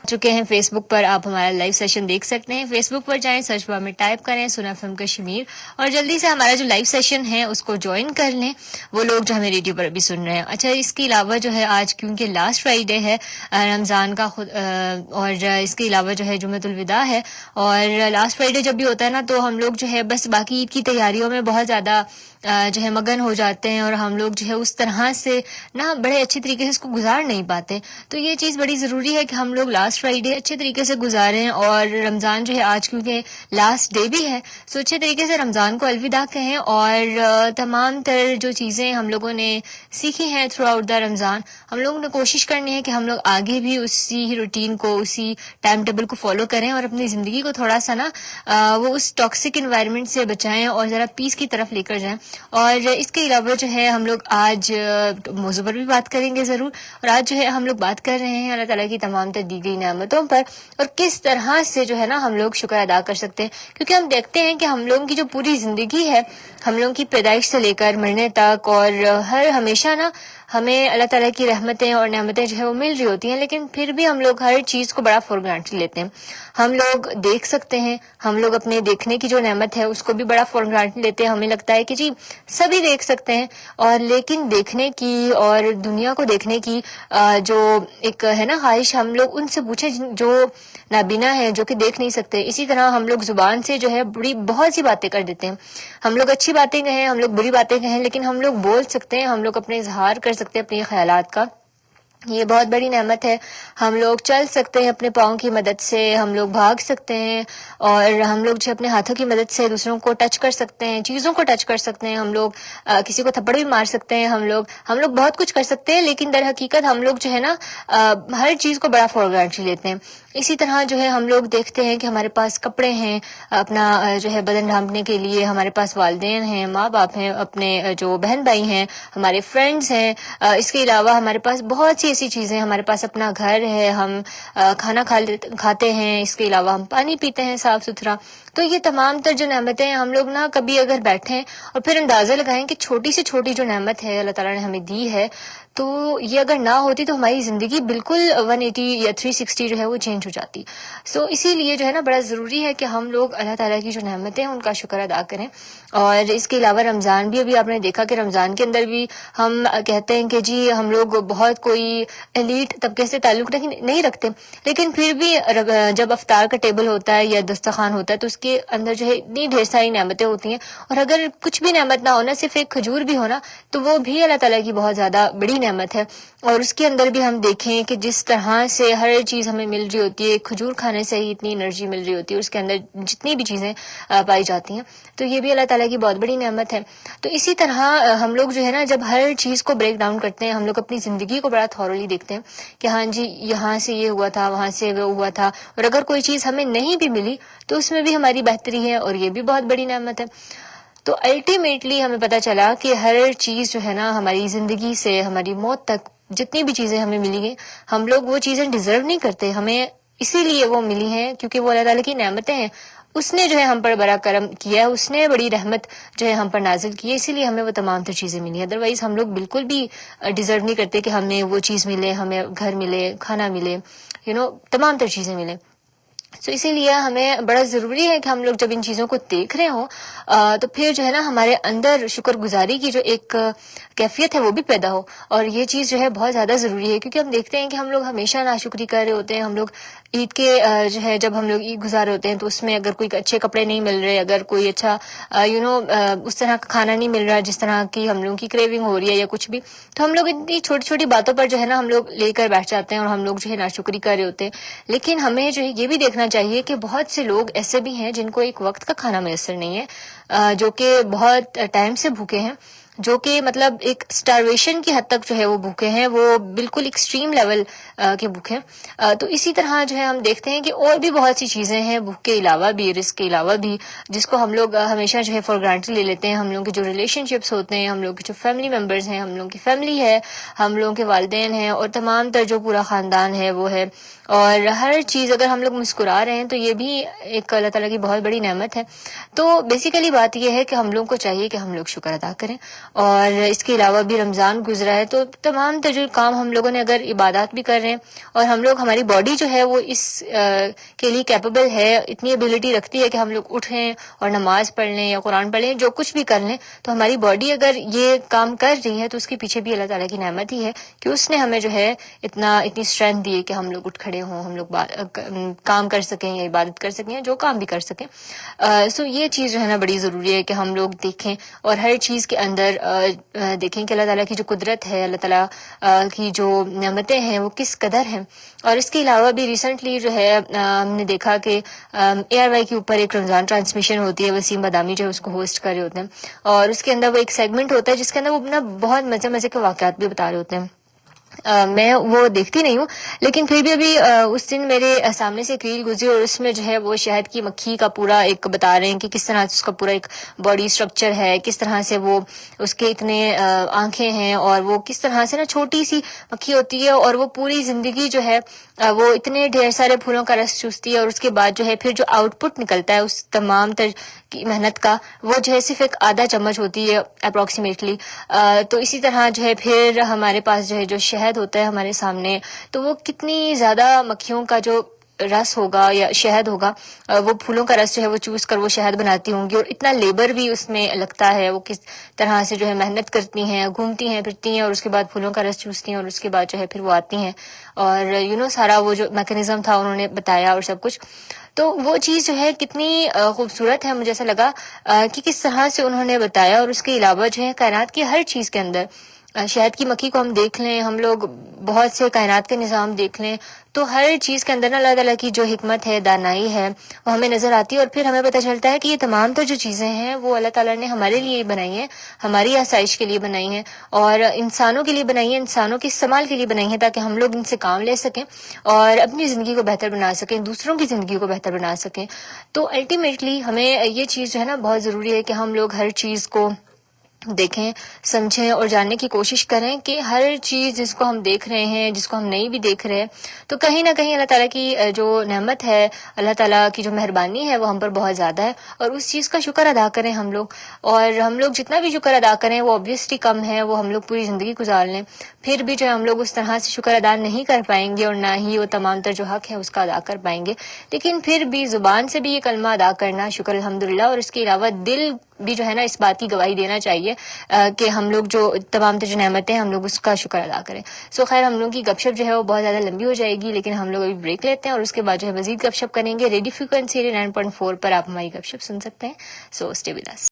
چکے ہیں فیس بک پر، آپ ہمارا لائیو سیشن دیکھ سکتے ہیں. فیس بک پر جائیں، سرچ بار میں ٹائپ کریں سنا FM کشمیر، اور جلدی سے ہمارا جو لائیو سیشن ہے اس کو جوائن کر لیں، وہ لوگ جو ہمیں ریڈیو پر بھی سن رہے ہیں. اچھا، اس کے علاوہ جو ہے آج کیونکہ لاسٹ فرائیڈے ہے رمضان کا اور اس کے علاوہ جو ہے جمعۃ الوداع ہے، اور لاسٹ فرائیڈے جب بھی ہوتا ہے نا تو ہم لوگ جو ہے بس باقی عید کی تیاریوں میں بہت زیادہ جو ہے مگن ہو جاتے ہیں، اور ہم لوگ جو ہے اس طرح سے نا بڑے اچھے طریقے سے اس کو گزار نہیں پاتے. تو یہ چیز بڑی ضروری ہے کہ ہم لوگ لاسٹ فرائیڈے اچھے طریقے سے گزاریں، اور رمضان جو ہے آج کیونکہ لاسٹ ڈے بھی ہے، سو اچھے طریقے سے رمضان کو الوداع کہیں. اور تمام تر جو چیزیں ہم لوگوں نے سیکھی ہیں تھرو آؤٹ دا رمضان، ہم لوگوں نے کوشش کرنی ہے کہ ہم لوگ آگے بھی اسی روٹین کو، اسی ٹائم ٹیبل کو فالو کریں، اور اپنی زندگی کو تھوڑا سا نا وہ اس ٹاکسک انوائرمنٹ سے بچائیں اور ذرا پیس کی طرف لے کر جائیں. اور اس کے علاوہ جو ہے ہم لوگ آج موضوع پر بھی بات کریں گے ضرور، اور آج جو ہے ہم لوگ بات کر رہے ہیں اللہ تعالیٰ کی تمام تر دی گئی نعمتوں پر، اور کس طرح سے جو ہے نا ہم لوگ شکر ادا کر سکتے ہیں. کیونکہ ہم دیکھتے ہیں کہ ہم لوگوں کی جو پوری زندگی ہے، ہم لوگوں کی پیدائش سے لے کر مرنے تک، اور ہر ہمیشہ نا ہمیں اللہ تعالیٰ کی رحمتیں اور نعمتیں جو ہے وہ مل رہی ہوتی ہیں، لیکن پھر بھی ہم لوگ ہر چیز کو بڑا فور گرانٹڈ لیتے ہیں. ہم لوگ دیکھ سکتے ہیں، ہم لوگ اپنے دیکھنے کی جو نعمت ہے اس کو بھی بڑا فور گرانٹڈ لیتے ہیں. ہمیں لگتا ہے کہ جی سبھی دیکھ سکتے ہیں، اور لیکن دیکھنے کی اور دنیا کو دیکھنے کی جو ایک ہے نا خواہش، ہم لوگ ان سے پوچھیں جو نابینا ہے، جو کہ دیکھ نہیں سکتے. اسی طرح ہم لوگ زبان سے جو ہے بہت سی باتیں کر دیتے ہیں. ہم لوگ اچھی باتیں کہیں، ہم لوگ بری باتیں کہیں، لیکن ہم لوگ بول سکتے ہیں، ہم لوگ اپنے اظہار کر سکتے ہیں اپنے خیالات کا. یہ بہت بڑی نعمت ہے. ہم لوگ چل سکتے ہیں اپنے پاؤں کی مدد سے، ہم لوگ بھاگ سکتے ہیں، اور ہم لوگ جو اپنے ہاتھوں کی مدد سے دوسروں کو ٹچ کر سکتے ہیں، چیزوں کو ٹچ کر سکتے ہیں. ہم لوگ کسی کو تھپڑ بھی مار سکتے ہیں. ہم لوگ بہت کچھ کر سکتے ہیں، لیکن در حقیقت ہم لوگ جو ہے نا ہر چیز کو بڑا فور گرانٹڈ لیتے ہیں. اسی طرح جو ہے ہم لوگ دیکھتے ہیں کہ ہمارے پاس کپڑے ہیں اپنا جو ہے بدن ڈھانپنے کے لیے، ہمارے پاس والدین ہیں، ماں باپ ہیں، اپنے جو بہن بھائی ہیں، ہمارے فرینڈز ہیں. اس کے علاوہ ہمارے پاس بہت سی ایسی چیزیں، ہمارے پاس اپنا گھر ہے، ہم کھانا کھاتے ہیں، اس کے علاوہ ہم پانی پیتے ہیں صاف ستھرا. تو یہ تمام تر جو نعمتیں ہم لوگ نا کبھی اگر بیٹھیں اور پھر اندازہ لگائیں کہ چھوٹی سے چھوٹی جو نعمت ہے اللہ تعالیٰ نے ہمیں دی ہے، تو یہ اگر نہ ہوتی تو ہماری زندگی بالکل 180 یا 360 جو ہے وہ چینج ہو جاتی. سو اسی لیے جو ہے نا بڑا ضروری ہے کہ ہم لوگ اللہ تعالیٰ کی جو نعمتیں ہیں ان کا شکر ادا کریں. اور اس کے علاوہ رمضان بھی، ابھی آپ نے دیکھا کہ رمضان کے اندر بھی ہم کہتے ہیں کہ جی ہم لوگ بہت کوئی ایلیٹ طبقے سے تعلق نہیں رکھتے، لیکن پھر بھی جب افطار کا ٹیبل ہوتا ہے یا دسترخوان ہوتا ہے تو اس کے اندر جو ہے اتنی ڈھیر ساری نعمتیں ہوتی ہیں، اور اگر کچھ بھی نعمت نہ ہونا، صرف ایک کھجور بھی ہونا، تو وہ بھی اللہ تعالیٰ کی بہت زیادہ بڑی نعمت ہے. اور اس کے اندر بھی ہم دیکھیں کہ جس طرح سے ہر چیز ہمیں مل رہی ہوتی ہے، کھجور کھانے سے ہی اتنی انرجی مل رہی ہوتی ہے، اس کے اندر جتنی بھی چیزیں پائی جاتی ہیں، تو یہ بھی اللہ تعالیٰ کی بہت بڑی نعمت ہے. تو اسی طرح ہم لوگ جو ہے نا جب ہر چیز کو بریک ڈاؤن کرتے ہیں، ہم لوگ اپنی زندگی کو بڑا تھورلی دیکھتے ہیں کہ ہاں جی یہاں سے یہ ہوا تھا، وہاں سے وہ ہوا تھا، اور اگر کوئی چیز ہمیں نہیں بھی ملی تو اس میں بھی ہماری بہتری ہے، اور یہ بھی بہت بڑی نعمت ہے. تو الٹیمیٹلی ہمیں پتہ چلا کہ ہر چیز جو ہے نا ہماری زندگی سے ہماری موت تک جتنی بھی چیزیں ہمیں ملی ہیں، ہم لوگ وہ چیزیں ڈیزرو نہیں کرتے، ہمیں اسی لیے وہ ملی ہیں کیونکہ وہ اللہ تعالیٰ کی نعمتیں ہیں. اس نے جو ہے ہم پر بڑا کرم کیا ہے، اس نے بڑی رحمت جو ہے ہم پر نازل کی ہے، اسی لیے ہمیں وہ تمام تر چیزیں ملی ہیں. ادروائز ہم لوگ بالکل بھی ڈیزرو نہیں کرتے کہ ہمیں وہ چیز ملے، ہمیں گھر ملے، کھانا ملے، تمام تر چیزیں ملیں. سو اسی لیے ہمیں بڑا ضروری ہے کہ ہم لوگ جب ان چیزوں کو دیکھ رہے ہوں تو پھر جو ہے نا ہمارے اندر شکر گزاری کی جو ایک کیفیت ہے وہ بھی پیدا ہو. اور یہ چیز جو ہے بہت زیادہ ضروری ہے، کیونکہ ہم دیکھتے ہیں کہ ہم لوگ ہمیشہ ناشکری کر رہے ہوتے ہیں. ہم لوگ عید کے جو ہے جب ہم لوگ عید گزار ہوتے ہیں تو اس میں اگر کوئی اچھے کپڑے نہیں مل رہے، اگر کوئی اچھا اس طرح کا کھانا نہیں مل رہا جس طرح کی ہم لوگوں کی کریونگ ہو رہی ہے یا کچھ بھی، تو ہم لوگ اتنی چھوٹی چھوٹی باتوں پر جو ہے نا ہم لوگ لے کر بیٹھ جاتے ہیں اور ہم لوگ جو ہے ناشکری کر رہے ہوتے ہیں. لیکن ہمیں جو ہے یہ بھی دیکھنا چاہیے کہ بہت سے لوگ ایسے بھی ہیں جن کو ایک وقت کا کھانا میسر نہیں ہے، جو کہ بہت ٹائم سے بھوکے ہیں، جو کہ مطلب ایک سٹارویشن کی حد تک جو ہے وہ بھوکے ہیں، وہ بالکل ایکسٹریم لیول کے بھوکے ہیں. تو اسی طرح جو ہے ہم دیکھتے ہیں کہ اور بھی بہت سی چیزیں ہیں بھوک کے علاوہ بھی، رزق کے علاوہ بھی، جس کو ہم لوگ ہمیشہ جو ہے فار گرانٹڈ لے لیتے ہیں. ہم لوگوں کے جو ریلیشن شپس ہوتے ہیں، ہم لوگ کے جو فیملی ممبرز ہیں، ہم لوگوں کی فیملی ہے، ہم لوگوں کے والدین ہیں، اور تمام تر جو پورا خاندان ہے وہ ہے. اور ہر چیز اگر ہم لوگ مسکرا رہے ہیں تو یہ بھی ایک اللہ تعالیٰ کی بہت بڑی نعمت ہے. تو بیسیکلی بات یہ ہے کہ ہم لوگوں کو چاہیے کہ ہم لوگ شکر ادا کریں. اور اس کے علاوہ بھی رمضان گزرا ہے تو تمام تر جو کام ہم لوگوں نے اگر عبادات بھی کر رہے رہے ہیں, اور ہم لوگ, ہماری باڈی جو ہے وہ اس کے لیے کیپیبل ہے, اتنی ایبلٹی رکھتی ہے کہ ہم لوگ اٹھیں اور نماز پڑھ لیں یا قرآن پڑھ لیں, جو کچھ بھی کر لیں, تو ہماری باڈی اگر یہ کام کر رہی ہے تو اس کے پیچھے بھی اللہ تعالیٰ کی نعمت ہی ہے کہ اس نے ہمیں جو ہے اتنی اسٹرینتھ دی ہے کہ ہم لوگ اٹھ کھڑے ہوں, ہم لوگ کام کر سکیں یا عبادت کر سکیں, جو کام بھی کر سکیں. سو یہ چیز جو ہے نا بڑی ضروری ہے کہ ہم لوگ دیکھیں اور ہر چیز کے اندر دیکھیں کہ اللہ تعالیٰ کی جو قدرت ہے, اللہ تعالیٰ کی جو نعمتیں ہیں وہ کس قدر ہیں. اور اس کے علاوہ بھی ریسنٹلی جو ہے ہم نے دیکھا کہ ARY کے اوپر ایک رمضان ٹرانسمیشن ہوتی ہے, وسیم بادامی جو ہے اس کو ہوسٹ کر رہے ہوتے ہیں, اور اس کے اندر وہ ایک سیگمنٹ ہوتا ہے جس کے اندر وہ اپنا بہت مزے مزے کے واقعات بھی بتا رہے ہوتے ہیں. میں وہ دیکھتی نہیں ہوں, لیکن پھر بھی ابھی اس دن میرے سامنے سے ایک ریل گزری, اور اس میں جو ہے وہ شہد کی مکھی کا پورا ایک بتا رہے ہیں کہ کس طرح سے اس کا پورا ایک باڈی اسٹرکچر ہے, کس طرح سے وہ اس کے اتنے آنکھیں ہیں, اور وہ کس طرح سے نا چھوٹی سی مکھی ہوتی ہے اور وہ پوری زندگی جو ہے وہ اتنے ڈھیر سارے پھولوں کا رس چوستی ہے, اور اس کے بعد جو ہے پھر جو آؤٹ پٹ نکلتا ہے اس تمام کی محنت کا, وہ جو ہے صرف ایک آدھا چمچ ہوتی ہے اپروکسیمیٹلی. تو اسی طرح جو ہے پھر ہمارے پاس جو ہے جو شہد ہوتا ہے ہمارے سامنے, تو وہ کتنی زیادہ مکھیوں کا جو رس ہوگا یا شہد ہوگا, وہ پھولوں کا رس جو ہے وہ چوس کر وہ شہد بناتی ہوں گی, اور اتنا لیبر بھی اس میں لگتا ہے, وہ کس طرح سے جو ہے محنت کرتی ہیں, گھومتی ہیں پھرتی ہیں, اور اس کے بعد پھولوں کا رس چوستی ہیں, اور اس کے بعد جو ہے پھر وہ آتی ہیں, اور سارا وہ جو میکینزم تھا انہوں نے بتایا اور سب کچھ. تو وہ چیز جو ہے کتنی خوبصورت ہے, مجھے ایسا لگا کہ کس طرح سے انہوں نے بتایا. اور اس کے علاوہ جو ہے کائنات کی ہر چیز کے اندر, شہد کی مکھی کو ہم دیکھ لیں, ہم لوگ بہت سے کائنات کے نظام دیکھ لیں, تو ہر چیز کے اندر اللہ تعالیٰ کی جو حکمت ہے, دانائی ہے, وہ ہمیں نظر آتی ہے. اور پھر ہمیں پتہ چلتا ہے کہ یہ تمام تو جو چیزیں ہیں وہ اللہ تعالیٰ نے ہمارے لیے بنائی ہیں, ہماری آسائش کے لیے بنائی ہیں, اور انسانوں کے لیے بنائی ہیں, انسانوں کے استعمال کے لیے بنائی ہیں, تاکہ ہم لوگ ان سے کام لے سکیں اور اپنی زندگی کو بہتر بنا سکیں, دوسروں کی زندگی کو بہتر بنا سکیں. تو الٹیمیٹلی ہمیں یہ چیز جو ہے نا بہت ضروری ہے کہ ہم لوگ ہر چیز کو دیکھیں, سمجھیں اور جاننے کی کوشش کریں کہ ہر چیز جس کو ہم دیکھ رہے ہیں, جس کو ہم نہیں بھی دیکھ رہے ہیں, تو کہیں نہ کہیں اللہ تعالیٰ کی جو نعمت ہے, اللہ تعالیٰ کی جو مہربانی ہے وہ ہم پر بہت زیادہ ہے, اور اس چیز کا شکر ادا کریں ہم لوگ. اور ہم لوگ جتنا بھی شکر ادا کریں وہ obviously کم ہے, وہ ہم لوگ پوری زندگی گزار لیں, پھر بھی جو ہے ہم لوگ اس طرح سے شکر ادا نہیں کر پائیں گے, اور نہ ہی وہ تمام تر جو حق ہے اس کا ادا کر پائیں گے. لیکن پھر بھی زبان سے بھی یہ کلمہ ادا کرنا, شکر الحمدللہ, اور اس کے علاوہ دل بھی جو ہے نا اس بات کی گواہی دینا چاہیے کہ ہم لوگ جو تمام جو نعمتیں ہم لوگ اس کا شکر ادا کریں. خیر, ہم لوگ کی گپ شپ جو ہے وہ بہت زیادہ لمبی ہو جائے گی, لیکن ہم لوگ ابھی بریک لیتے ہیں, اور اس کے بعد جو ہے مزید گپ شپ کریں گے. ریڈیو فریکوینسی 9.4 پر آپ ہماری گپ شپ سن سکتے ہیں. So stay with us.